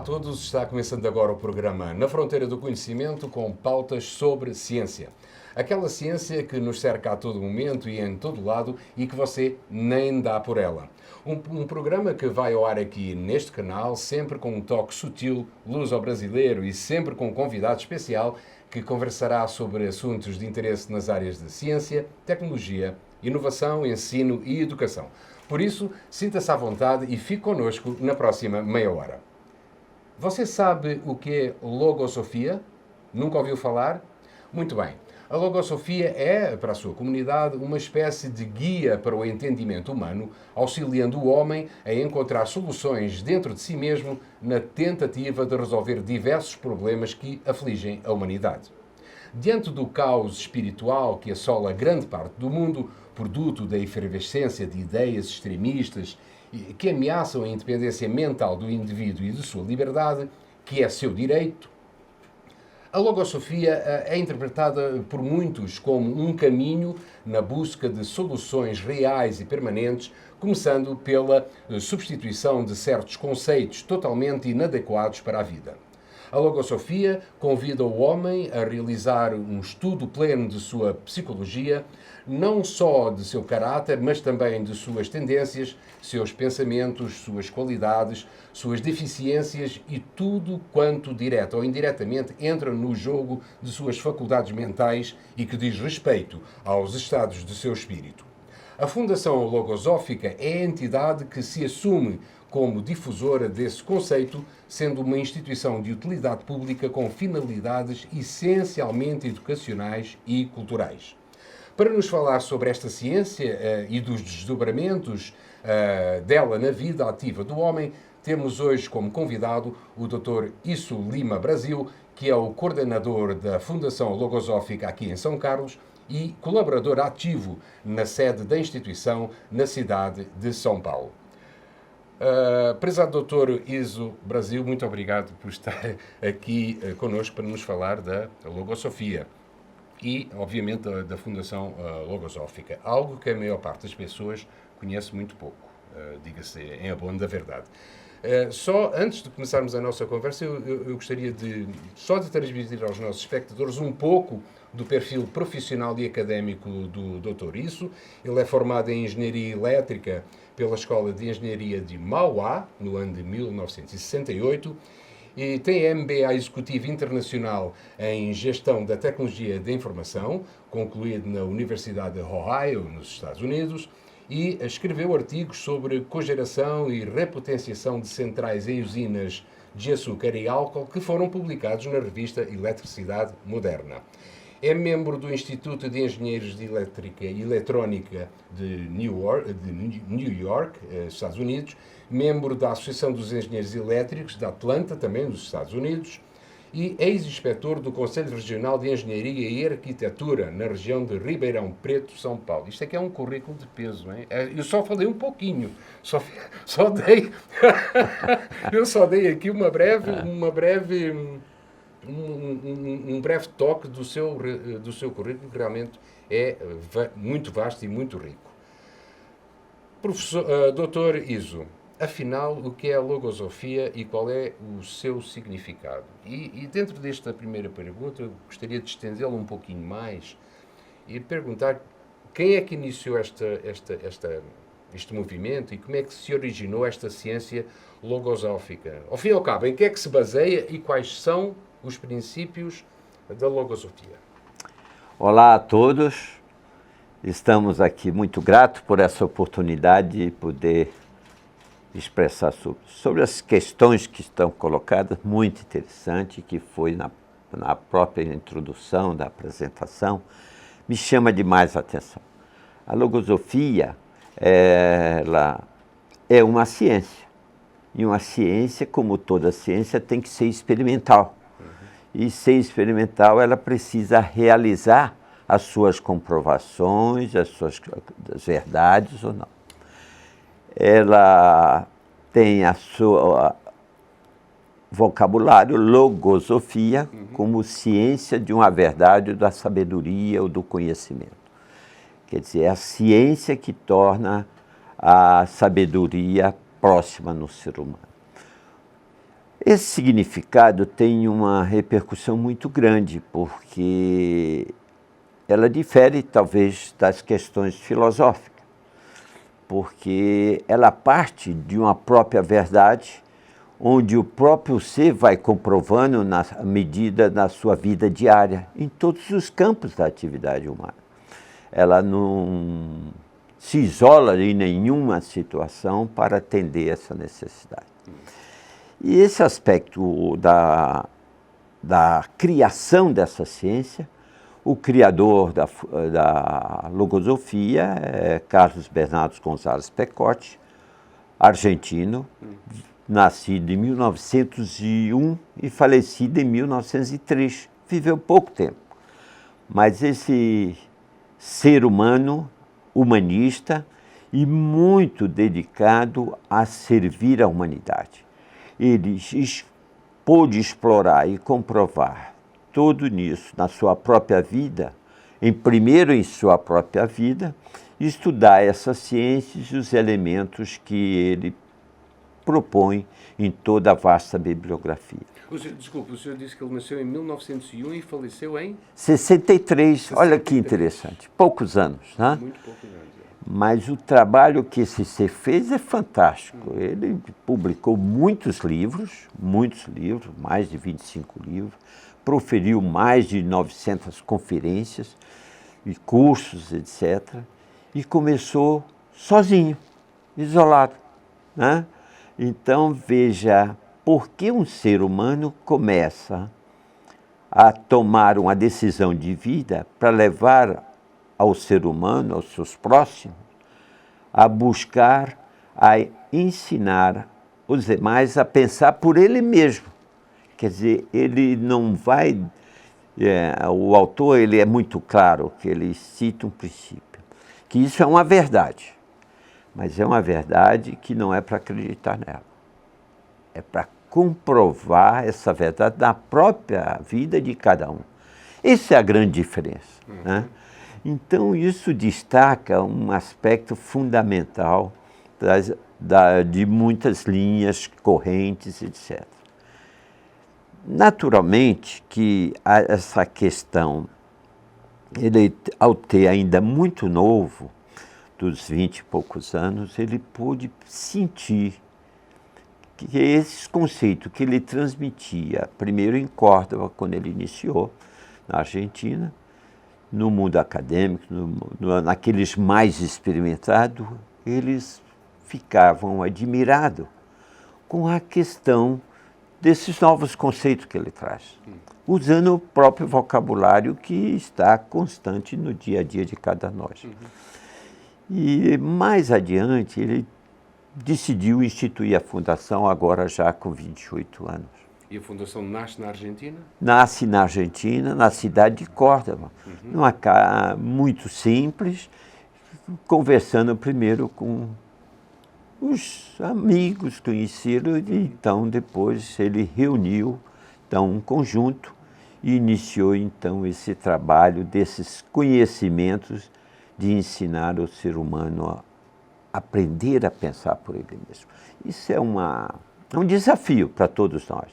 todos, está começando agora o programa Na Fronteira do Conhecimento com pautas sobre ciência. Aquela ciência que nos cerca a todo momento e em todo lado e que você nem dá por ela. Um programa que vai ao ar aqui neste canal, sempre com um toque sutil, luso-brasileiro e sempre com um convidado especial que conversará sobre assuntos de interesse nas áreas de ciência, tecnologia, inovação, ensino e educação. Por isso, sinta-se à vontade e fique connosco na próxima meia hora. Você sabe o que é logosofia? Nunca ouviu falar? Muito bem. A logosofia é, para a sua comunidade, uma espécie de guia para o entendimento humano, auxiliando o homem a encontrar soluções dentro de si mesmo na tentativa de resolver diversos problemas que afligem a humanidade. Diante do caos espiritual que assola grande parte do mundo, produto da efervescência de ideias extremistas que ameaçam a independência mental do indivíduo e de sua liberdade, que é seu direito, a logosofia é interpretada por muitos como um caminho na busca de soluções reais e permanentes, começando pela substituição de certos conceitos totalmente inadequados para a vida. A logosofia convida o homem a realizar um estudo pleno de sua psicologia, não só de seu caráter, mas também de suas tendências, seus pensamentos, suas qualidades, suas deficiências e tudo quanto, direta ou indiretamente, entra no jogo de suas faculdades mentais e que diz respeito aos estados de seu espírito. A Fundação Logosófica é a entidade que se assume como difusora desse conceito, sendo uma instituição de utilidade pública com finalidades essencialmente educacionais e culturais. Para nos falar sobre esta ciência e dos desdobramentos dela na vida ativa do homem, temos hoje como convidado o Dr. Isso Lima Brasil, que é o coordenador da Fundação Logosófica aqui em São Carlos e colaborador ativo na sede da instituição na cidade de São Paulo. Prezado Dr. Iso Brasil, muito obrigado por estar aqui connosco para nos falar da Logosofia e, obviamente, da Fundação Logosófica, algo que a maior parte das pessoas conhece muito pouco, diga-se em abono da verdade. Só antes de começarmos a nossa conversa, eu gostaria de transmitir aos nossos espectadores um pouco do perfil profissional e académico do Dr. Isso. Ele é formado em Engenharia Elétrica pela Escola de Engenharia de Mauá, no ano de 1968, e tem MBA Executivo Internacional em Gestão da Tecnologia da Informação, concluído na Universidade de Ohio, nos Estados Unidos, e escreveu artigos sobre cogeração e repotenciação de centrais em usinas de açúcar e álcool que foram publicados na revista Eletricidade Moderna. É membro do Instituto de Engenheiros de Elétrica e Eletrónica de New York, Estados Unidos, membro da Associação dos Engenheiros Elétricos de Atlanta, também dos Estados Unidos, e ex-inspetor do Conselho Regional de Engenharia e Arquitetura na região de Ribeirão Preto, São Paulo. Isto aqui é um currículo de peso, hein? Eu só falei um pouquinho, eu só dei aqui um breve toque do seu currículo, que realmente é muito vasto e muito rico. Dr. Iso, afinal, o que é a logosofia e qual é o seu significado? E dentro desta primeira pergunta, eu gostaria de estendê-la um pouquinho mais e perguntar quem é que iniciou este movimento e como é que se originou esta ciência logosófica? Ao fim e ao cabo, em que é que se baseia e quais são os princípios da logosofia? Olá a todos, estamos aqui muito gratos por essa oportunidade de poder expressar sobre as questões que estão colocadas, muito interessante, que foi na própria introdução da apresentação, me chama demais a atenção. A logosofia, ela é uma ciência, e uma ciência, como toda ciência, tem que ser experimental. E ser experimental, ela precisa realizar as suas comprovações, as verdades ou não. Ela tem a sua vocabulário, logosofia, como ciência de uma verdade, da sabedoria ou do conhecimento. Quer dizer, é a ciência que torna a sabedoria próxima no ser humano. Esse significado tem uma repercussão muito grande, porque ela difere, talvez, das questões filosóficas, porque ela parte de uma própria verdade, onde o próprio ser vai comprovando na medida da sua vida diária, em todos os campos da atividade humana. Ela não se isola em nenhuma situação para atender essa necessidade. E esse aspecto da criação dessa ciência, o criador da logosofia é Carlos Bernardo González Pecote, argentino, nascido em 1901 e falecido em 1903. Viveu pouco tempo. Mas esse ser humano, humanista e muito dedicado a servir a humanidade. Ele pôde explorar e comprovar tudo nisso na sua própria vida, primeiro em sua própria vida, estudar essas ciências e os elementos que ele propõe em toda a vasta bibliografia. Desculpe, o senhor disse que ele nasceu em 1901 e faleceu em? 63, olha que interessante, poucos anos, né? Muito poucos anos. Mas o trabalho que esse ser fez é fantástico. Ele publicou muitos livros, mais de 25 livros, proferiu mais de 900 conferências e cursos, etc. E começou sozinho, isolado, né? Então, veja, por que um ser humano começa a tomar uma decisão de vida para levar ao ser humano, aos seus próximos, a buscar, a ensinar os demais a pensar por ele mesmo. Quer dizer, ele não vai... o autor ele é muito claro que ele cita um princípio, que isso é uma verdade, mas é uma verdade que não é para acreditar nela. É para comprovar essa verdade na própria vida de cada um. Essa é a grande diferença, né? Então, isso destaca um aspecto fundamental de muitas linhas, correntes, etc. Naturalmente que essa questão, ele, ao ter ainda muito novo, dos 20 e poucos anos, ele pôde sentir que esses conceitos que ele transmitia, primeiro em Córdoba, quando ele iniciou, na Argentina, no mundo acadêmico, naqueles mais experimentados, eles ficavam admirados com a questão desses novos conceitos que ele traz, usando o próprio vocabulário que está constante no dia a dia de cada nós. E mais adiante, ele decidiu instituir a fundação, agora já com 28 anos. E a fundação nasce na Argentina? Nasce na Argentina, na cidade de Córdoba, numa casa muito simples, conversando primeiro com os amigos conhecidos, e então depois ele reuniu um conjunto e iniciou então esse trabalho desses conhecimentos de ensinar o ser humano a aprender a pensar por ele mesmo. Isso é um desafio para todos nós.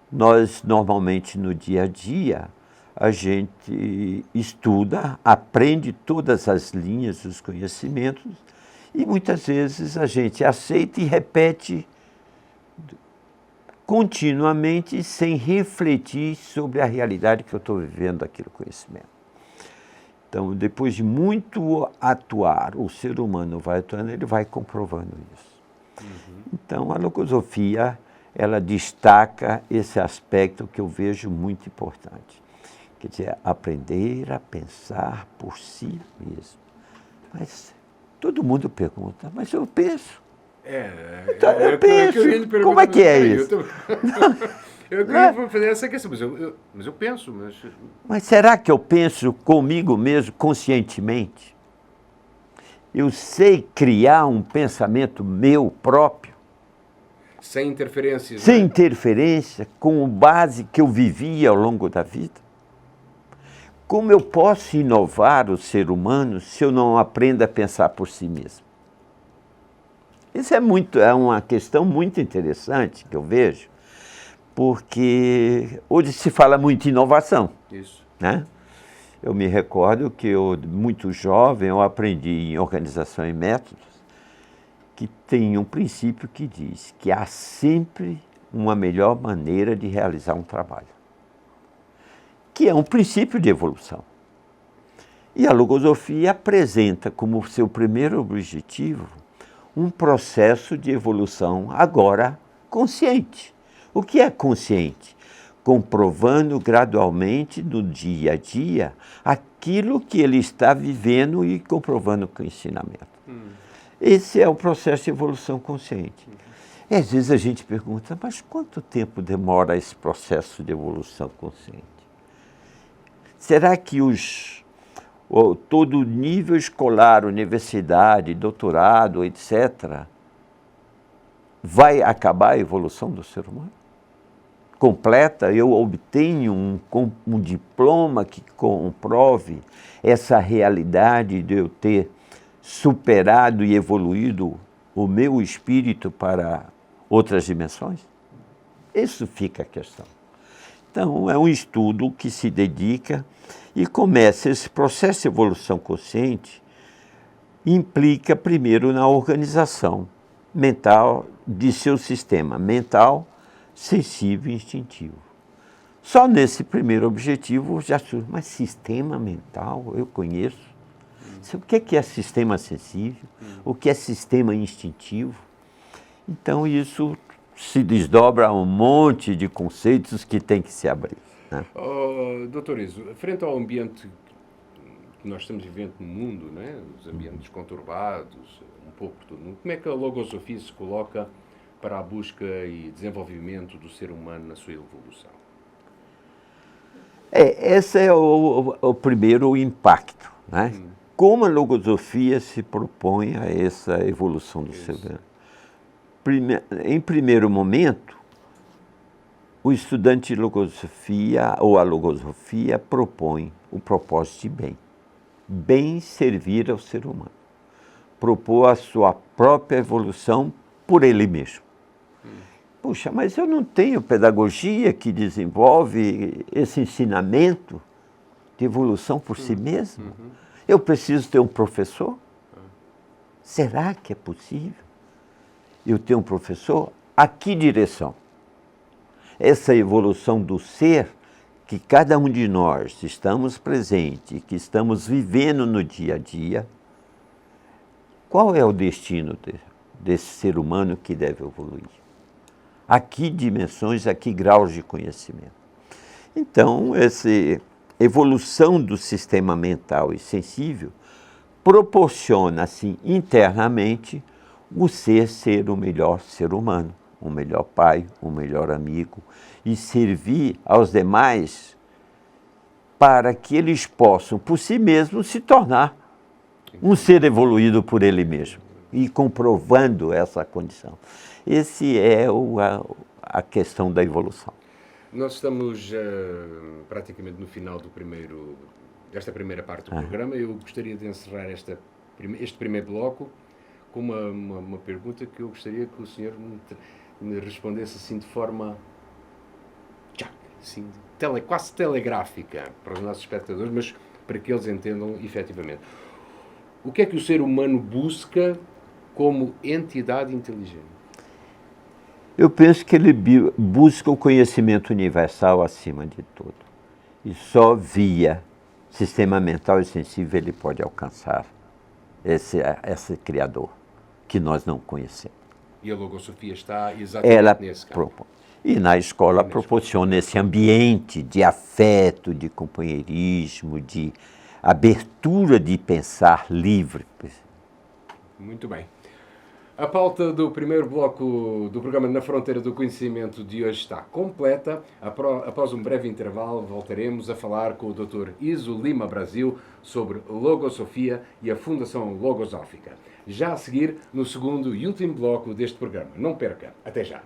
Nós, normalmente, no dia a dia, a gente estuda, aprende todas as linhas dos conhecimentos e, muitas vezes, a gente aceita e repete continuamente sem refletir sobre a realidade que eu estou vivendo daquele conhecimento. Então, depois de muito atuar, o ser humano vai atuando, ele vai comprovando isso. Então, a logosofia, ela destaca esse aspecto que eu vejo muito importante. Quer dizer, aprender a pensar por si mesmo. Mas todo mundo pergunta, mas eu penso. Então, eu penso. Como é que é isso? Eu queria fazer essa questão, mas eu penso. Mas será que eu penso comigo mesmo, conscientemente? Eu sei criar um pensamento meu próprio? Sem interferências. Sem interferência, com base que eu vivia ao longo da vida? Como eu posso inovar o ser humano se eu não aprendo a pensar por si mesmo? Isso é uma questão muito interessante que eu vejo, porque hoje se fala muito em inovação. Isso. Né? Eu me recordo que muito jovem, eu aprendi em organização e métodos que tem um princípio que diz que há sempre uma melhor maneira de realizar um trabalho, que é um princípio de evolução. E a logosofia apresenta como seu primeiro objetivo um processo de evolução agora consciente. O que é consciente? Comprovando gradualmente no dia a dia aquilo que ele está vivendo e comprovando com o ensinamento. Esse é o processo de evolução consciente. E às vezes a gente pergunta, mas quanto tempo demora esse processo de evolução consciente? Será que todo nível escolar, universidade, doutorado, etc., vai acabar a evolução do ser humano? Completa, eu obtenho um diploma que comprove essa realidade de eu ter superado e evoluído o meu espírito para outras dimensões? Isso fica a questão. Então, é um estudo que se dedica e começa esse processo de evolução consciente, implica primeiro na organização mental de seu sistema mental, sensível e instintivo. Só nesse primeiro objetivo já surge, mas sistema mental, eu conheço. O que é sistema sensível? O que é sistema instintivo? Então isso se desdobra a um monte de conceitos que tem que se abrir. Né? Doutor Iso, frente ao ambiente que nós estamos vivendo no mundo, né? Os ambientes conturbados, um pouco tudo, como é que a logosofia se coloca para a busca e desenvolvimento do ser humano na sua evolução? Esse é o primeiro impacto. Né? Como a logosofia se propõe a essa evolução do ser humano? Em primeiro momento, o estudante de logosofia ou a logosofia propõe o propósito de bem servir ao ser humano, propor a sua própria evolução por ele mesmo. Puxa, mas eu não tenho pedagogia que desenvolve esse ensinamento de evolução por si mesmo? Eu preciso ter um professor? Será que é possível eu ter um professor? A que direção? Essa evolução do ser que cada um de nós estamos presentes, que estamos vivendo no dia a dia, qual é o destino desse ser humano que deve evoluir? A que dimensões, a que graus de conhecimento? Então, essa evolução do sistema mental e sensível proporciona, assim, internamente, o ser o melhor ser humano, o melhor pai, o melhor amigo, e servir aos demais para que eles possam, por si mesmos, se tornar um ser evoluído por ele mesmo, e comprovando essa condição. Esse é a questão da evolução. Nós estamos praticamente no final desta primeira parte do programa. Eu gostaria de encerrar este primeiro bloco com uma pergunta que eu gostaria que o senhor me respondesse assim de forma assim, quase telegráfica para os nossos espectadores, mas para que eles entendam efetivamente. O que é que o ser humano busca como entidade inteligente? Eu penso que ele busca o conhecimento universal acima de tudo. E só via sistema mental e sensível ele pode alcançar esse Criador, que nós não conhecemos. E a logosofia está exatamente nesse campo. E na escola proporciona esse ambiente de afeto, de companheirismo, de abertura de pensar livre. Muito bem. A pauta do primeiro bloco do programa Na Fronteira do Conhecimento de hoje está completa. Após um breve intervalo, voltaremos a falar com o Dr. Iso Lima Brasil sobre logosofia e a Fundação Logosófica. Já a seguir, no segundo e último bloco deste programa. Não perca. Até já.